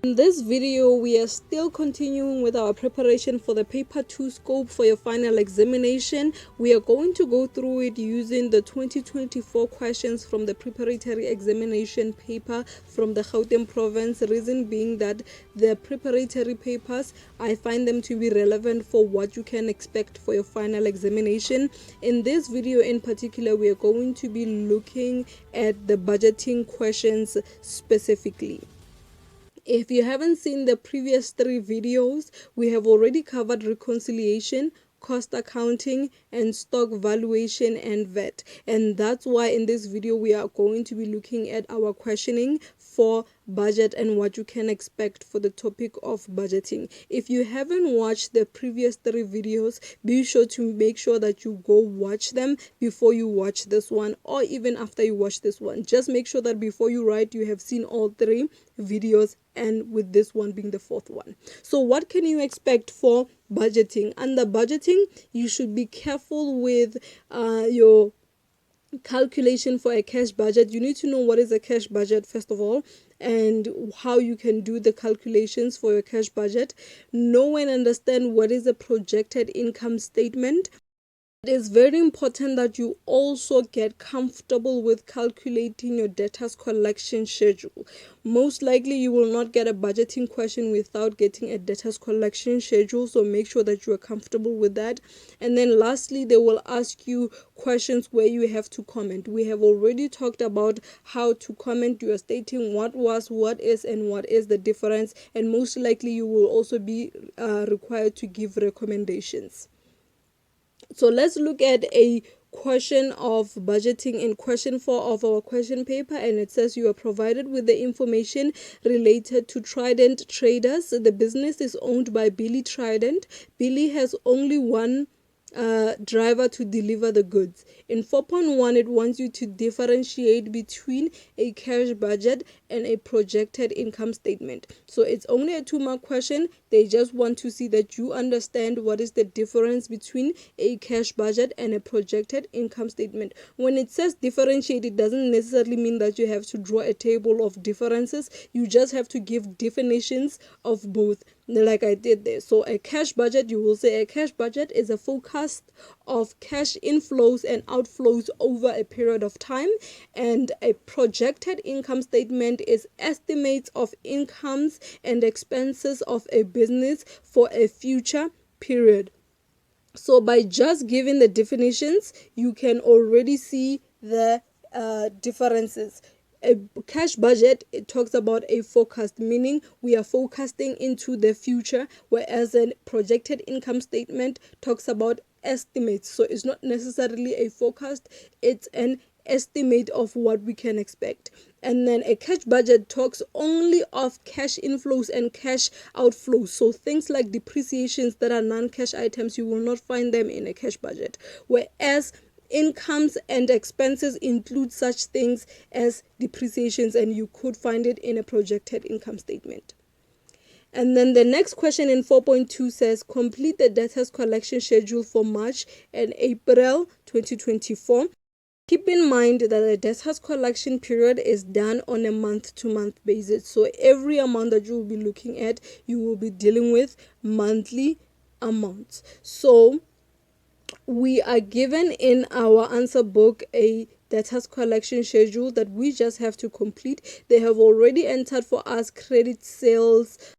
In this video, we are still continuing with our preparation for the paper 2 scope for your final examination. We are going to go through it using the 2024 questions from the preparatory examination paper from the Gauteng province. Reason being that the preparatory papers, I find them to be relevant for what you can expect for your final examination. In this video in particular, we are going to be looking at the budgeting questions specifically. If you haven't seen the previous 3 videos, we have already covered reconciliation, cost accounting, and stock valuation and VAT. And that's why in this video we are going to be looking at our questioning for budget and what you can expect for the topic of budgeting. If you haven't watched the previous 3 videos, be sure to make sure that you go watch them before you watch this one, or even after you watch this one. Just make sure that before you write, you have seen all 3 videos, and with this one being the 4th one. So what can you expect for budgeting? Under budgeting, you should be careful with your calculation for a cash budget. You need to know what is a cash budget first of all, and how you can do the calculations for your cash budget. Know and understand what is a projected income statement. It is very important that you also get comfortable with calculating your debtors collection schedule. Most likely you will not get a budgeting question without getting a debtors collection schedule, so make sure that you are comfortable with that. And then lastly, they will ask you questions where you have to comment. We have already talked about how to comment. You are stating what was, what is, and what is the difference, and most likely you will also be required to give recommendations. So let's look at a question of budgeting in question 4 of our question paper, and it says you are provided with the information related to Trident Traders. The business is owned by Billy Trident. Billy has only one driver to deliver the goods. In 4.1, it wants you to differentiate between a cash budget and a projected income statement. So it's only a 2-mark question. They just want to see that you understand what is the difference between a cash budget and a projected income statement. When it says differentiate, it doesn't necessarily mean that you have to draw a table of differences. You just have to give definitions of both, like I did there. So a cash budget, you will say a cash budget is a forecast of cash inflows and outflows over a period of time, and a projected income statement is estimates of incomes and expenses of a business for a future period. So by just giving the definitions, you can already see the differences. A cash budget, it talks about a forecast, meaning we are forecasting into the future, whereas a projected income statement talks about estimates. So it's not necessarily a forecast, it's an estimate of what we can expect. And then a cash budget talks only of cash inflows and cash outflows. So things like depreciations that are non-cash items, you will not find them in a cash budget. Whereas incomes and expenses include such things as depreciations, and you could find it in a projected income statement. And then the next question in 4.2 says complete the debtors collection schedule for March and April 2024. Keep in mind that the debtors collection period is done on a month-to-month basis. So every amount that you will be looking at, you will be dealing with monthly amounts. So we are given in our answer book a debtors collection schedule that we just have to complete. They have already entered for us credit sales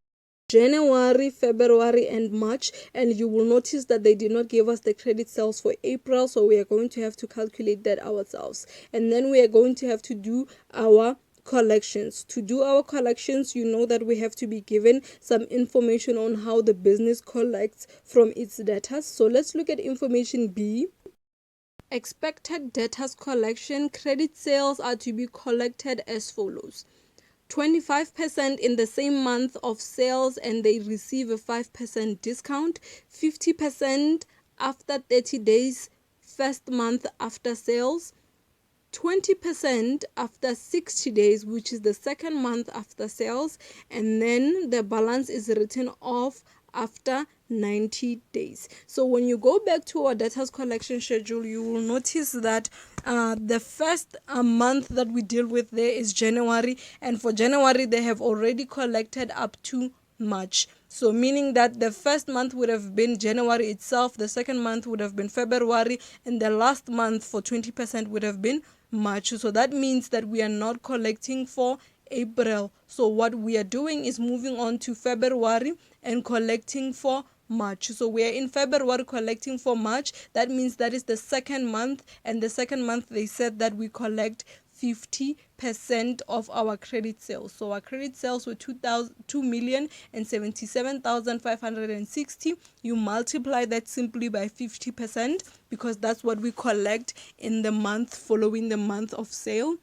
January, February, and March, and you will notice that they did not give us the credit sales for April, so we are going to have to calculate that ourselves. And then we are going to have to do our collections. To do our collections, you know that we have to be given some information on how the business collects from its debtors. So let's look at information B. Expected debtors collection. Credit sales are to be collected as follows: 25% in the same month of sales and they receive a 5% discount, 50% after 30 days, first month after sales, 20% after 60 days, which is the second month after sales, and then the balance is written off after 90 days. So when you go back to our debtors collection schedule, you will notice that the first month that we deal with there is January, and for January they have already collected up to March. So meaning that the first month would have been January itself, the second month would have been February, and the last month for 20% would have been March. So that means that we are not collecting for April. So what we are doing is moving on to February and collecting for March. So we are in February collecting for March. That means that is the second month, and the second month they said that we collect 50% of our credit sales. So our credit sales were 2,077,560. You multiply that simply by 50% because that's what we collect in the month following the month of sale,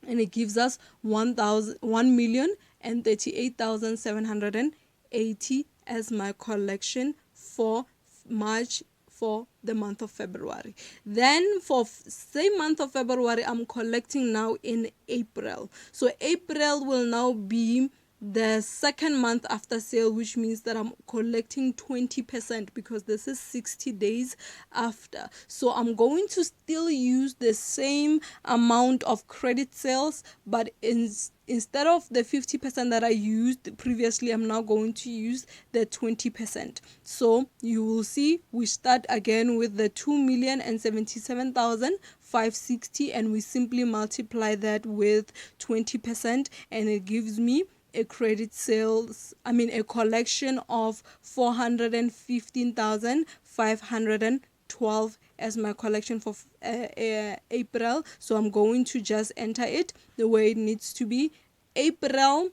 and it gives us 1,038,780 as my collection for March, for the month of February. Then for same month of February, I'm collecting now in April. So April will now be the second month after sale, which means that I'm collecting 20% because this is 60 days after. So I'm going to still use the same amount of credit sales, but instead of the 50% that I used previously, I'm now going to use the 20%. So you will see we start again with the 2,077,560, and we simply multiply that with 20%, and it gives me a collection of 415,512 as my collection for April. So I'm going to just enter it the way it needs to be. April,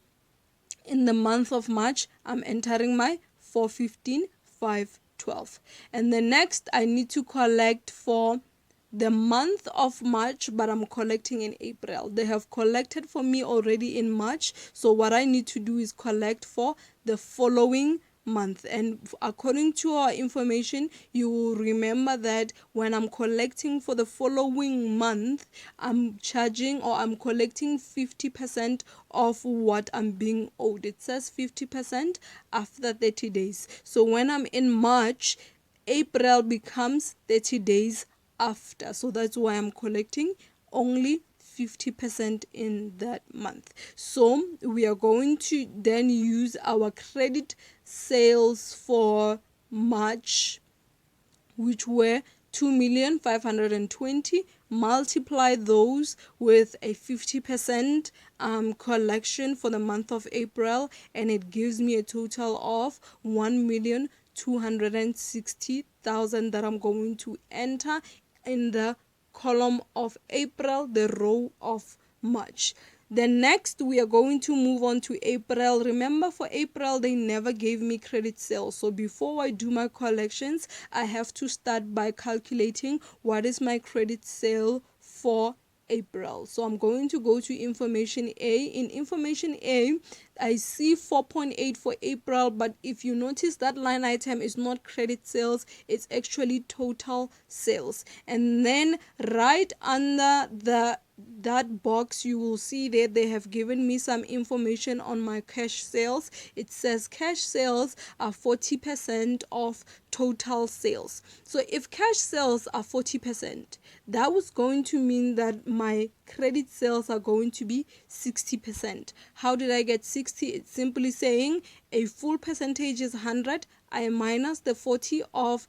in the month of March, I'm entering my 415,512, and the next I need to collect for the month of March, but I'm collecting in April. They have collected for me already in March, so what I need to do is collect for the following month. And according to our information, you will remember that when I'm collecting for the following month, I'm collecting 50% of what I'm being owed. It says 50% after 30 days. So when I'm in March, April becomes 30 days after. So that's why I'm collecting only 50% in that month. So we are going to then use our credit sales for March, which were 2,520,000, multiply those with a 50% collection for the month of April, and it gives me a total of 1,260,000 that I'm going to enter in the column of April, the row of March. Then next we are going to move on to April. Remember, for April they never gave me credit sales, so before I do my collections I have to start by calculating what is my credit sale for April. So I'm going to go to information A. In information A, I see 4.8 for April, but if you notice, that line item is not credit sales, it's actually total sales. And then right under that box, you will see that they have given me some information on my cash sales. It says cash sales are 40% of total sales. So if cash sales are 40%, that was going to mean that my credit sales are going to be 60%. How did I get 60? It's simply saying a full percentage is 100. I minus the 40 of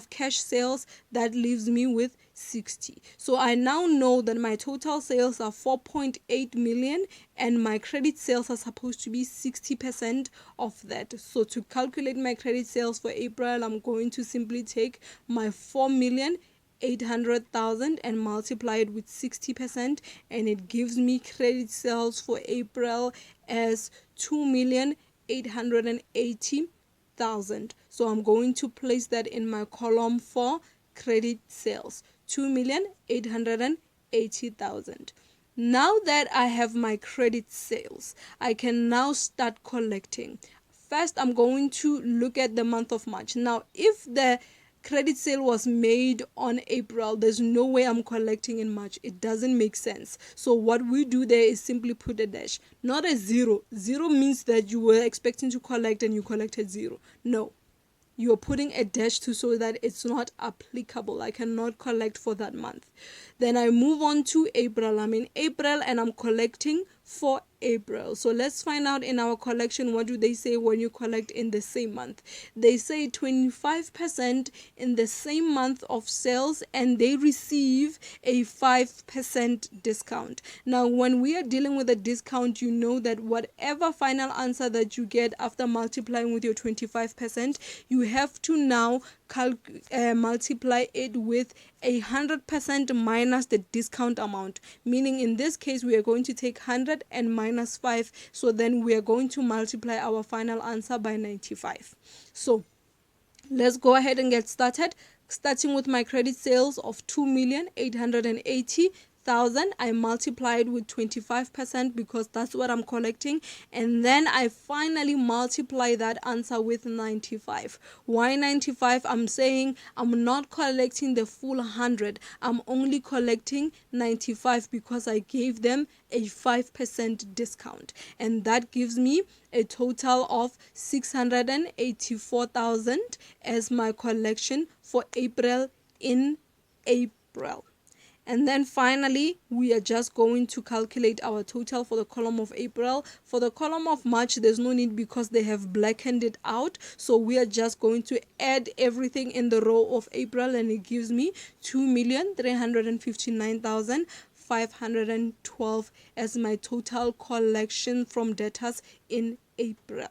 cash sales. That leaves me with 60. So I now know that my total sales are 4.8 million and my credit sales are supposed to be 60% of that. So to calculate my credit sales for April, I'm going to simply take my 4,800,000 and multiply it with 60%, and it gives me credit sales for April as 2,880,000. So I'm going to place that in my column for credit sales, 2,880,000. Now that I have my credit sales, I can now start collecting. First, I'm going to look at the month of March. Now, if the credit sale was made on April, there's no way I'm collecting in March. It doesn't make sense. So what we do there is simply put a dash, not a zero. Zero means that you were expecting to collect and you collected zero. No, you're putting a dash to so that it's not applicable. I cannot collect for that month. Then I move on to April. I'm in April and I'm collecting for April. So let's find out in our collection, what do they say when you collect in the same month? They say 25% in the same month of sales, and they receive a 5% discount. Now, when we are dealing with a discount, you know that whatever final answer that you get after multiplying with your 25%, you have to now multiply it with 100% minus the discount amount. Meaning in this case, we are going to take 100 and minus 5. So then we are going to multiply our final answer by 95. So let's go ahead and get started. Starting with my credit sales of 2,880,000, I multiplied with 25% because that's what I'm collecting, and then I finally multiply that answer with 95. Why 95? I'm saying I'm not collecting the full 100. I'm only collecting 95 because I gave them a 5% discount, and that gives me a total of 684,000 as my collection for April in April. And then finally, we are just going to calculate our total for the column of April. For the column of March, there's no need because they have blackened it out. So we are just going to add everything in the row of April, and it gives me 2,359,512 as my total collection from debtors in April.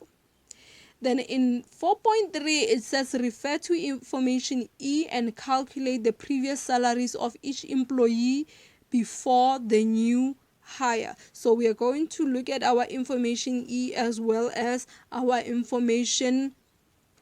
Then in 4.3, it says refer to information E and calculate the previous salaries of each employee before the new hire. So we are going to look at our information E as well as our information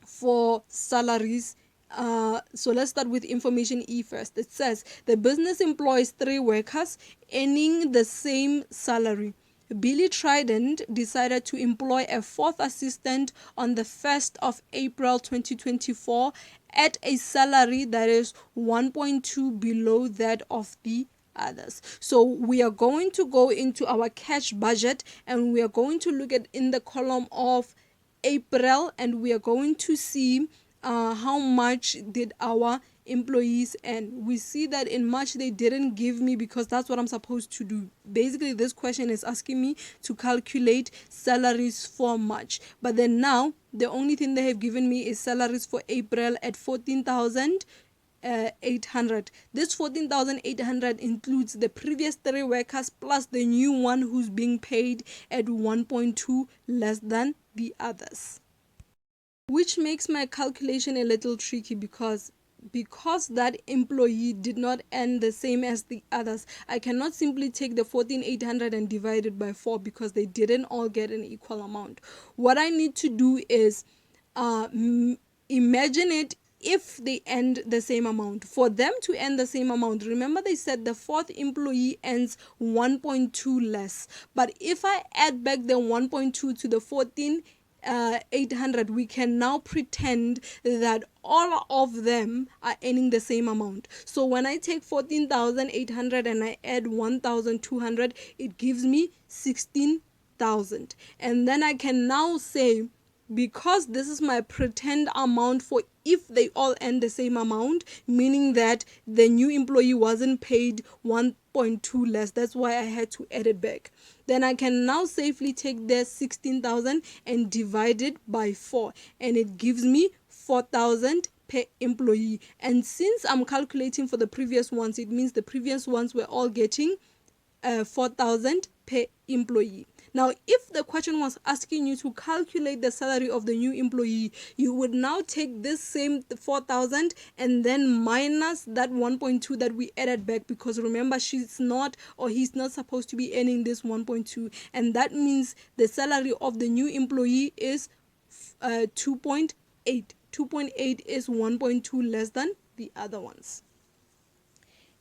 for salaries. So let's start with information E first. It says the business employs 3 workers earning the same salary. Billy Trident decided to employ a 4th assistant on the 1st of April 2024 at a salary that is 1.2 below that of the others. So we are going to go into our cash budget, and we are going to look at in the column of April, and we are going to see how much did our employees earn. We see that in March they didn't give me because that's what I'm supposed to do. Basically, this question is asking me to calculate salaries for March, but then now the only thing they have given me is salaries for April at 14,800. This 14,800 includes the previous 3 workers plus the new one who's being paid at 1.2 less than the others, which makes my calculation a little tricky because that employee did not earn the same as the others. I cannot simply take the 14,800 and divide it by 4 because they didn't all get an equal amount. What I need to do is imagine it if they earned the same amount. For them to earn the same amount, remember they said the 4th employee earns 1.2 less. But if I add back the 1.2 to the 14,800, we can now pretend that all of them are earning the same amount. So when I take 14,800 and I add 1,200, it gives me 16,000. And then I can now say, because this is my pretend amount for if they all earn the same amount, meaning that the new employee wasn't paid 1.2 less, that's why I had to add it back. Then I can now safely take their 16,000 and divide it by 4, and it gives me 4,000 per employee. And since I'm calculating for the previous ones, it means the previous ones were all getting 4,000 per employee. Now, if the question was asking you to calculate the salary of the new employee, you would now take this same 4,000 and then minus that 1.2 that we added back, because remember, she's not or he's not supposed to be earning this 1.2, and that means the salary of the new employee is 2.8. 2.8 is 1.2 less than the other ones.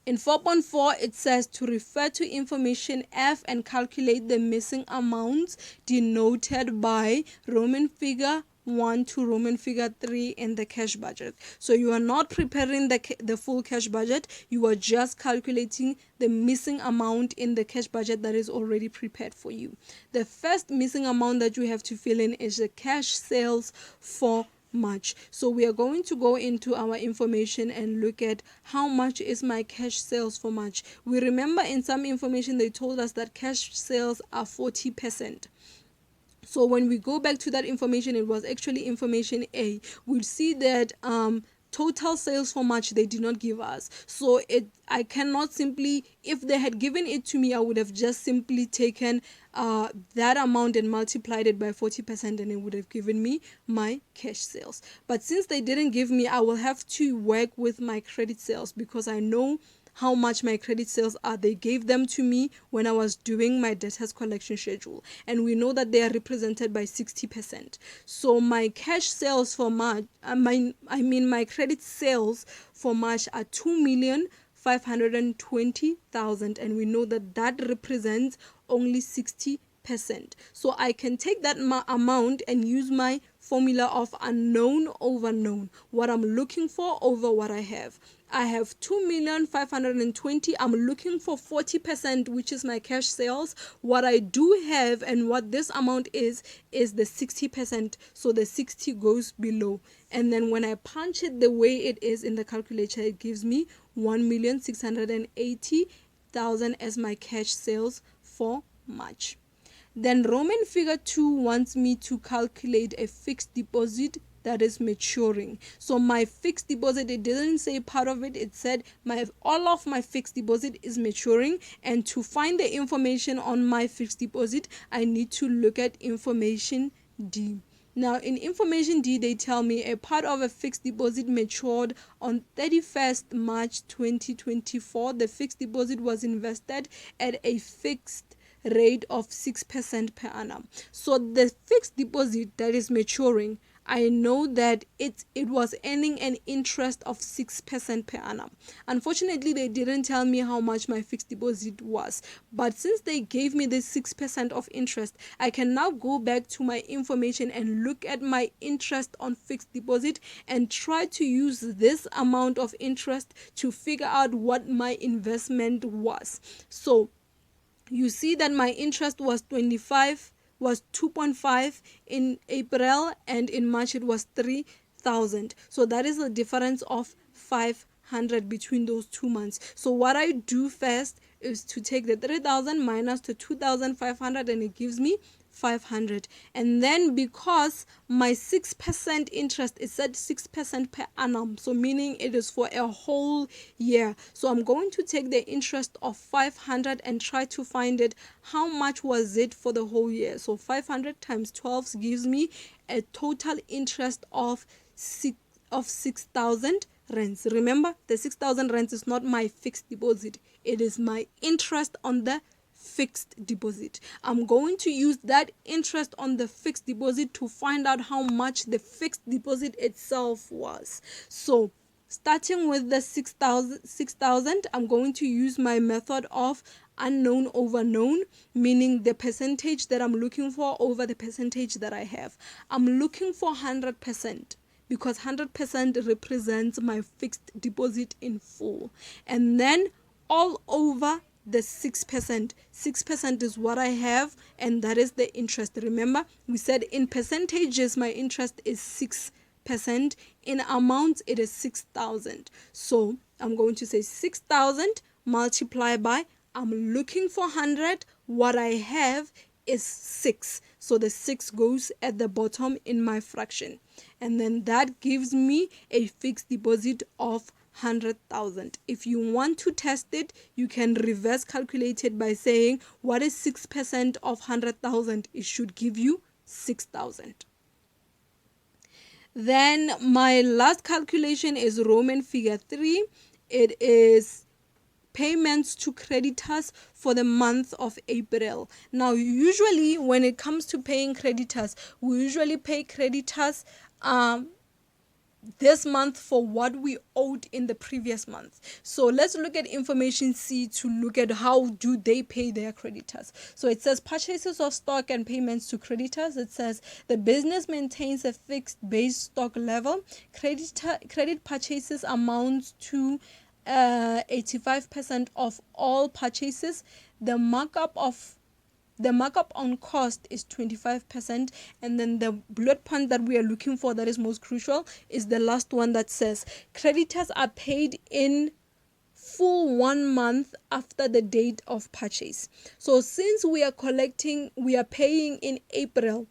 In 4.4, it says to refer to information F and calculate the missing amounts denoted by Roman figure 1 to Roman figure 3 in the cash budget. So you are not preparing the full cash budget, you are just calculating the missing amount in the cash budget that is already prepared for you. The first missing amount that you have to fill in is the cash sales for March. So we are going to go into our information and look at how much is my cash sales for March. We remember in some information they told us that cash sales are 40%. So when we go back to that information, it was actually information A. We'll see that total sales for March they did not give us. So I cannot simply, if they had given it to me, I would have just simply taken that amount and multiplied it by 40%, and it would have given me my cash sales. But since they didn't give me, I will have to work with my credit sales, because I know how much my credit sales are. They gave them to me when I was doing my debtors collection schedule, and we know that they are represented by 60%. So my cash sales for March, my credit sales for March are 2,520,000, and we know that that represents only 60%. So I can take that amount and use my formula of unknown over known. What I'm looking for over what I have. I have 2,520,000. I'm looking for 40%, which is my cash sales. What I do have and what this amount is the 60%. So the 60 goes below. And then when I punch it the way it is in the calculator, it gives me 1,680,000 as my cash sales for March. Then Roman figure 2 wants me to calculate a fixed deposit that is maturing. So my fixed deposit, it didn't say part of it, it said all of my fixed deposit is maturing, and to find the information on my fixed deposit, I need to look at information D. Now in information D, they tell me a part of a fixed deposit matured on 31st March 2024. The fixed deposit was invested at a fixed rate of 6% per annum. So the fixed deposit that is maturing, I know that it was earning an interest of 6% per annum. Unfortunately, they didn't tell me how much my fixed deposit was. But since they gave me this 6% of interest, I can now go back to my information and look at my interest on fixed deposit and try to use this amount of interest to figure out what my investment was. So you see that my interest was 2.5 in April, and in March it was 3,000. So that is a difference of 500 between those 2 months. So what I do first is to take the 3,000 minus the 2,500, and it gives me 500. And then because my 6% interest is at 6% per annum, so meaning it is for a whole year, so I'm going to take the interest of 500 and try to find it, how much was it for the whole year. So 500 times 12 gives me a total interest of 6,000 rands. Remember, the 6,000 rands is not my fixed deposit, it is my interest on the fixed deposit. I'm going to use that interest on the fixed deposit to find out how much the fixed deposit itself was. So starting with the 6,000, I'm going to use my method of unknown over known, meaning the percentage that I'm looking for over the percentage that I have. I'm looking for 100%. Because 100% represents my fixed deposit in full. And then all over the 6%. 6% is what I have, and that is the interest. Remember, we said in percentages, my interest is 6%. In amounts, it is 6,000. So I'm going to say 6,000 multiplied by, I'm looking for 100. What I have is 6. So the 6 goes at the bottom in my fraction. And then that gives me a fixed deposit of 100,000. If you want to test it, you can reverse calculate it by saying what is 6% of 100,000? It should give you 6,000. Then my last calculation is Roman figure 3. It is payments to creditors for the month of April. Now usually when it comes to paying creditors, we usually pay creditors this month for what we owed in the previous month. So let's look at information C to look at how do they pay their creditors. So it says purchases of stock and payments to creditors. It says the business maintains a fixed base stock level. Credit purchases amounts to 85% of all purchases. The markup on cost is 25%, and then the bullet point that we are looking for that is most crucial is the last one that says creditors are paid in full 1 month after the date of purchase. So since we are paying in April,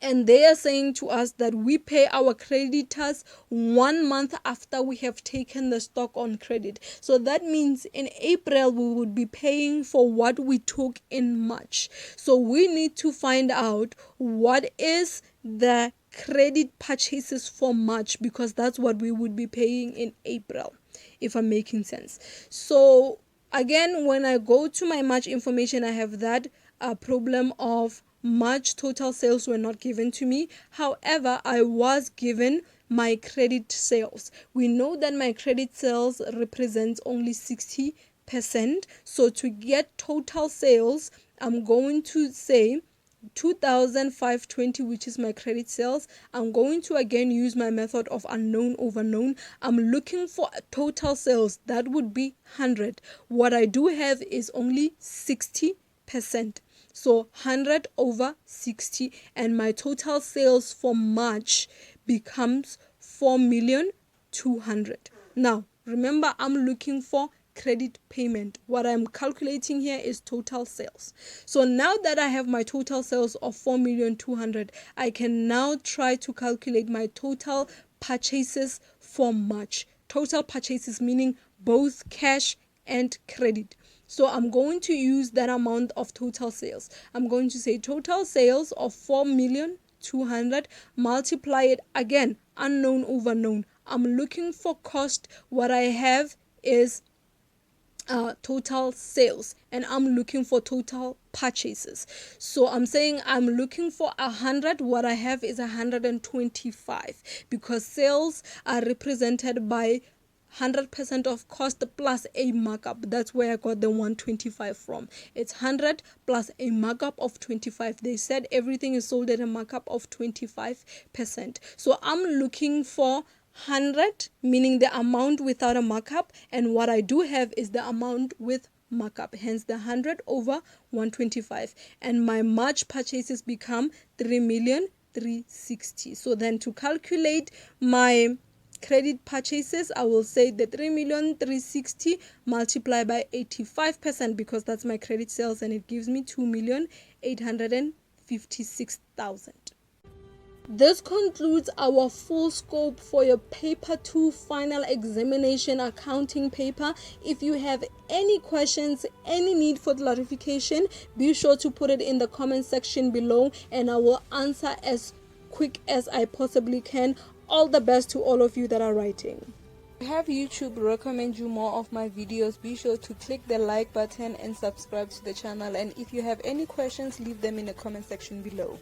and they are saying to us that we pay our creditors 1 month after we have taken the stock on credit. So that means in April we would be paying for what we took in March. So we need to find out what is the credit purchases for March, because that's what we would be paying in April, if I'm making sense. So again, when I go to my March information, I have that problem of March total sales were not given to me. However, I was given my credit sales. We know that my credit sales represents only 60%. So to get total sales, I'm going to say 2,520, which is my credit sales. I'm going to again use my method of unknown over known. I'm looking for total sales. That would be 100. What I do have is only 60%. So 100 over 60, and my total sales for March becomes 4,200,000. Now, remember, I'm looking for credit payment. What I'm calculating here is total sales. So now that I have my total sales of 4,200,000, I can now try to calculate my total purchases for March. Total purchases meaning both cash and credit. So I'm going to use that amount of total sales. I'm going to say total sales of 4,200,000, multiply it again, unknown over known. I'm looking for cost. What I have is total sales, and I'm looking for total purchases. So I'm saying I'm looking for 100. What I have is 125, because sales are represented by 100% of cost plus a markup. That's where I got the 125 from. It's 100 plus a markup of 25. They said everything is sold at a markup of 25%. So I'm looking for 100, meaning the amount without a markup, and what I do have is the amount with markup, hence the 100 over 125, and my March purchases become 3,360,000. So then to calculate my credit purchases, I will say the 3,360,000 multiplied by 85%, because that's my credit sales, and it gives me 2,856,000. This concludes our full scope for your paper 2 final examination accounting paper. If you have any questions, any need for clarification, be sure to put it in the comment section below, and I will answer as quick as I possibly can. All the best to all of you that are writing. To have YouTube recommend you more of my videos, be sure to click the like button and subscribe to the channel. And if you have any questions, leave them in the comment section below.